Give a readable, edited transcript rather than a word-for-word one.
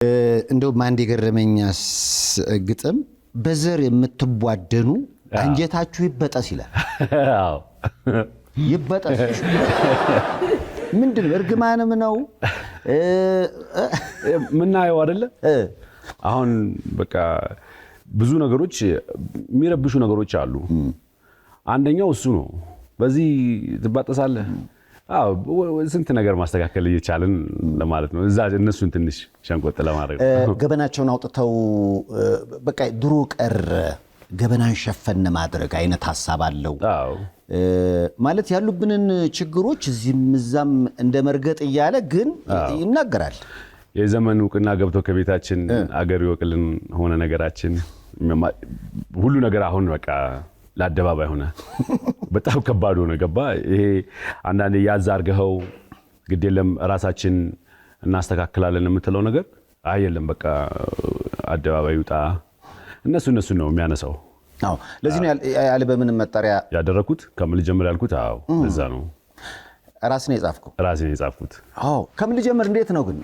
እንደው ማንዲ ገረመኛስ ግጥም በዘር የምትቧደኑ አንጀታችሁ ይበጠስ ይላል። አዎ ይበጠስ ምንድነው? እርግማንም ነው ምናየው አይደለ? አሁን በቃ ብዙ ነገሮች የሚረብሹ ነገሮች አሉ። አንደኛው እሱ ነው። በዚህ ትባጠሳለህ። አዎ ስንት ነገር ማስተካከል እየቻልን ለማለት ነው። እዛ እነሱን ትንሽ ሸንቆጥ ለማድረግ ገበናቸውን አውጥተው በቃ ድሮ ቀር ገበናን ሸፈን ማድረግ አይነት ሐሳብ አለው። አዎ ማለት ያሉብንን ችግሮች እዚህም እዛም እንደ መርገጥ እያለ ግን ይናገራል። የዘመኑ ዕውቅና ገብቶ ከቤታችን አገር ይወቅልን ሆነ ነገራችን ሁሉ ነገር አሁን በቃ ለአደባባይ ሆነ። በጣም ከባድ ሆነ። ገባ ይሄ አንዳንዴ ያዝ አድርገኸው ግድ የለም ራሳችን እናስተካክላለን የምትለው ነገር አይደለም። በቃ አደባባይ ይውጣ። እነሱ ነው የሚያነሳው። አዎ ለዚህ ነው የአልበምን መጠሪያ ያደረኩት። ከምን ልጀምር ያልኩት አዎ ለዛ ነው። ራስን የጻፍኩት ራስን የጻፍኩት አዎ ከምን ልጀምር እንዴት ነው ግን